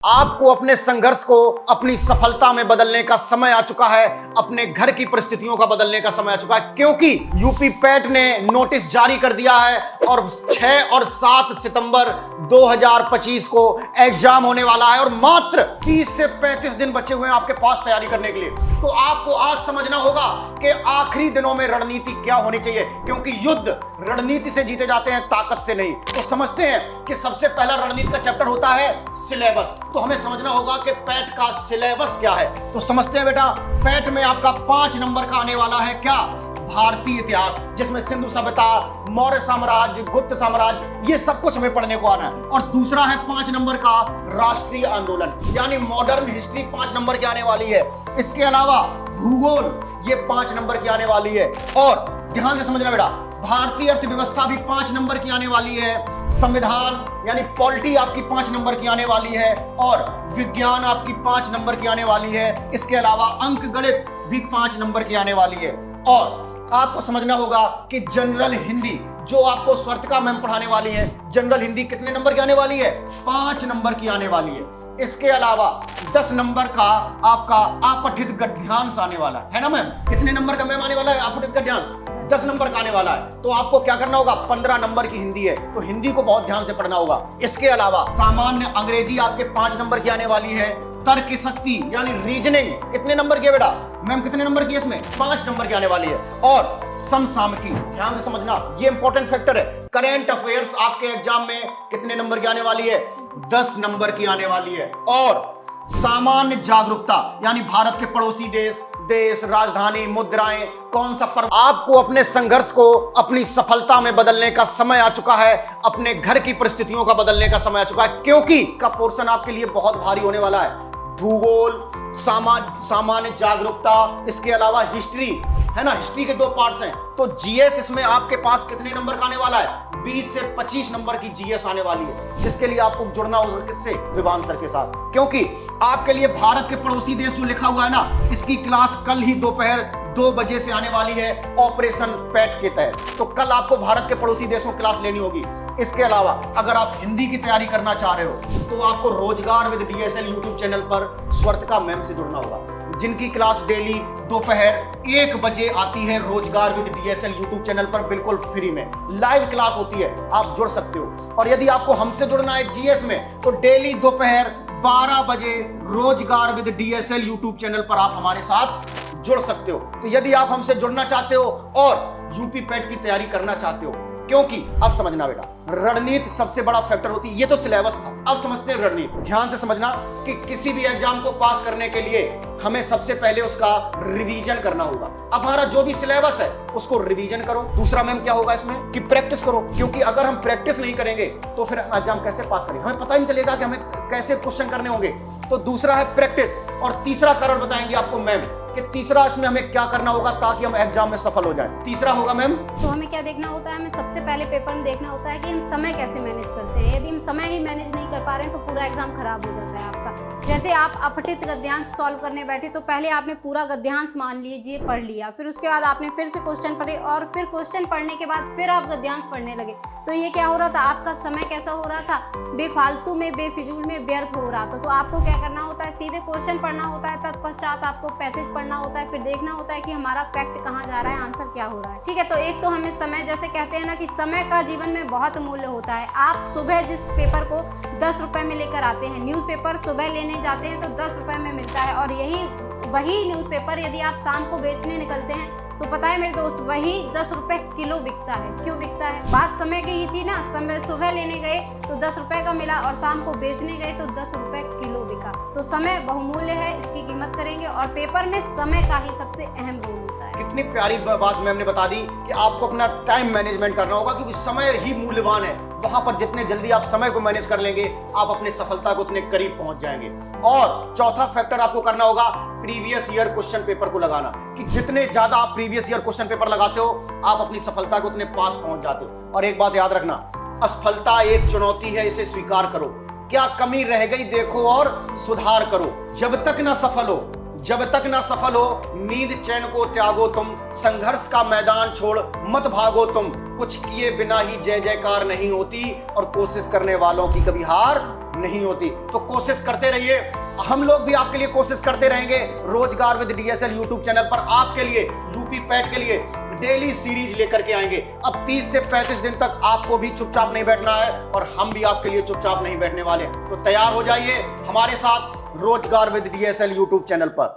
आपको अपने संघर्ष को अपनी सफलता में बदलने का समय आ चुका है। अपने घर की परिस्थितियों का बदलने का समय आ चुका है, क्योंकि यूपी पैट ने नोटिस जारी कर दिया है और 6 और 7 सितंबर 2025 को एग्जाम होने वाला है और मात्र 30 से 35 दिन बचे हुए हैं आपके पास तैयारी करने के लिए। तो आपको आज समझना होगा कि आखिरी दिनों में रणनीति क्या होनी चाहिए, क्योंकि युद्ध रणनीति से जीते जाते हैं, ताकत से नहीं। तो समझते हैं कि सबसे पहला रणनीति का चैप्टर होता है सिलेबस। तो हमें समझना होगा कि पैट का सिलेबस क्या है। तो समझते हैं बेटा, पैट में आपका 5 नंबर का आने वाला है क्या, भारतीय इतिहास, जिसमें सिंधु सभ्यता, मौर्य साम्राज्य, गुप्त साम्राज्य, ये सब कुछ हमें पढ़ने को आना है। और दूसरा है 5 नंबर का राष्ट्रीय आंदोलन, यानी मॉडर्न हिस्ट्री 5 नंबर की आने वाली है। इसके अलावा भूगोल, ये 5 नंबर की आने वाली है। और ध्यान से समझना बेटा, भारतीय अर्थव्यवस्था भी 5 नंबर की आने वाली है। संविधान यानी पॉलिटी आपकी 5 नंबर की आने वाली है और विज्ञान आपकी 5 नंबर की आने वाली है। इसके अलावा अंक गणित भी 5 नंबर की आने वाली है। और आपको समझना होगा कि जनरल हिंदी, जो आपको स्वर्तिका मैम पढ़ाने वाली है, जनरल हिंदी कितने नंबर की आने वाली है, 5 नंबर की आने वाली है। इसके अलावा 10 नंबर का आपका अपठित गद्यांश आने वाला है ना मैम। कितने नंबर का मैम आने वाला है अपठित गद्यांश, 10 नंबर का आने वाला है। तो आपको क्या करना होगा, 15 नंबर की हिंदी है, तो हिंदी को बहुत ध्यान से पढ़ना होगा। इसके अलावा सामान्य अंग्रेजी आपके 5 नंबर की आने वाली है। तर्क शक्ति यानी रीजनिंग कितने नंबर की है बेटा, मैम कितने नंबर की है, इसमें 5 नंबर की आने वाली है। और समसामयिकी, ध्यान से समझना, ये इंपॉर्टेंट फैक्टर है। करंट अफेयर्स आपके एग्जाम में कितने नंबर की आने वाली है, 10 नंबर की आने वाली है। और सामान्य जागरूकता यानी भारत के पड़ोसी देश, राजधानी, मुद्राएं, कौन सा पर्व। आपको अपने संघर्ष को अपनी सफलता में बदलने का समय आ चुका है। अपने घर की परिस्थितियों का बदलने का समय आ चुका है, क्योंकि का पोर्शन आपके लिए बहुत भारी होने वाला है। भूगोल, सामान्य जागरूकता, इसके अलावा हिस्ट्री है ना, हिस्ट्री के 2 पार्ट्स हैं। तो जीएस इसमें आपके पास कितने नंबर का आने वाला है, 20 से 25 नंबर की जीएस आने वाली है, जिसके लिए आपको जुड़ना होगा किससे, विवान सर के साथ। क्योंकि आपके लिए भारत के पड़ोसी देश जो लिखा हुआ है ना, इसकी क्लास कल ही दोपहर 2 बजे से आने वाली है ऑपरेशन पैट के तहत। तो कल आपको भारत के पड़ोसी देशों क्लास लेनी होगी। इसके अलावा अगर आप हिंदी की तैयारी करना चाह रहे हो तो आपको रोजगार विद डीएसएल यूट्यूब चैनल पर स्वर्तिका मैम से जुड़ना होगा, जिनकी क्लास डेली दोपहर 1 बजे आती है। रोजगार विद डीएसएल यूट्यूब चैनल पर बिल्कुल फ्री में लाइव क्लास होती है, आप जुड़ सकते हो। और यदि आपको हमसे जुड़ना है जीएस में, तो डेली दोपहर 12 बजे रोजगार विद डीएसएल यूट्यूब चैनल पर आप हमारे साथ जुड़ सकते हो। तो यदि आप हमसे जुड़ना चाहते हो और यूपी पैट की तैयारी करना चाहते हो, क्योंकि अब समझना बेटा, रणनीति सबसे बड़ा फैक्टर होती है। ये तो सिलेबस था, अब समझते हैं रणनीति। ध्यान से समझना कि किसी भी एग्जाम को पास करने के लिए हमें सबसे पहले उसका रिवीजन करना होगा। अब हमारा जो भी सिलेबस है उसको रिवीजन करो। दूसरा मैम क्या होगा इसमें कि प्रैक्टिस करो, क्योंकि अगर हम प्रैक्टिस नहीं करेंगे तो फिर एग्जाम कैसे पास करेंगे, हमें पता ही नहीं चलेगा कि हमें कैसे क्वेश्चन करने होंगे। तो दूसरा है प्रैक्टिस। और तीसरा कारण बताएंगे आपको मैम कि तीसरा इसमें हमें क्या करना होगा ताकि हम एग्जाम में सफल हो जाए। तीसरा होगा मैम, तो हमें क्या देखना होता है, हमें सबसे पहले पेपर में देखना होता है कि हम समय कैसे मैनेज करते हैं। यदि हम समय ही मैनेज नहीं कर पा रहे हैं तो पूरा एग्जाम खराब हो जाता है आपका। जैसे आप अपठित गद्यांश सॉल्व करने बैठे तो पहले आपने पूरा गद्यांश मान लीजिए पढ़ लिया, फिर उसके बाद आपने फिर से क्वेश्चन पढ़े और फिर क्वेश्चन पढ़ने के बाद फिर आप गद्यांश पढ़ने लगे। तो ये क्या हो रहा था, आपका समय कैसा हो रहा था, बेफालतू में, बेफिजूल में व्यर्थ हो रहा था। तो आपको क्या करना होता है, सीधे क्वेश्चन पढ़ना होता है, तत्पश्चात आपको पैसेज पढ़ना होता है, फिर देखना होता है कि हमारा फैक्ट कहाँ जा रहा है, आंसर क्या हो रहा है। ठीक है, तो एक तो हमें समय, जैसे कहते हैं ना कि समय का जीवन में बहुत मूल्य होता है। आप सुबह जिस पेपर को 10 रुपए में लेकर आते हैं, न्यूज़पेपर सुबह लेने जाते हैं तो 10 रुपए में मिलता है, और वही न्यूज़पेपर यदि आप शाम को बेचने निकलते हैं तो पता है मेरे दोस्त, वही 10 रुपए किलो बिकता है। क्यों बिकता है, बात समय की ही थी ना। समय सुबह लेने गए तो 10 रुपए का मिला और शाम को बेचने गए तो 10 रुपए किलो बिका। तो समय बहुमूल्य है, इसकी कीमत करेंगे। और पेपर में समय का ही सबसे अहम रोल होता है। कितनी प्यारी बात मैम ने बता दी कि आपको अपना टाइम मैनेजमेंट करना होगा, क्योंकि समय ही मूल्यवान है। वहां पर जितने जल्दी आप समय को मैनेज कर लेंगे, आप अपनी सफलता को उतने करीब पहुंच जाएंगे। और चौथा फैक्टर आपको करना होगा प्रीवियस ईयर क्वेश्चन पेपर को लगाना, कि जितने ज्यादा आप प्रीवियस ईयर क्वेश्चन पेपर लगाते हो, आप अपनी सफलता को उतने पास पहुंच जाते हो। और एक बात याद रखना, असफलता एक चुनौती है, इसे स्वीकार करो। क्या कमी रह गई देखो और सुधार करो। जब तक ना सफल हो नींद चैन को त्यागो तुम, संघर्ष का मैदान छोड़ मत भागो तुम। कुछ किए बिना ही जय जयकार नहीं होती और कोशिश करने वालों की कभी हार नहीं होती। तो कोशिश करते रहिए, हम लोग भी आपके लिए कोशिश करते रहेंगे। रोजगार विद डीएसएल यूट्यूब चैनल पर आपके लिए यूपी पैट के लिए डेली सीरीज लेकर के आएंगे। अब 30 से 35 दिन तक आपको भी चुपचाप नहीं बैठना है और हम भी आपके लिए चुपचाप नहीं बैठने वाले। तो तैयार हो जाइए हमारे साथ रोजगार विद डीएसएल यूट्यूब चैनल पर।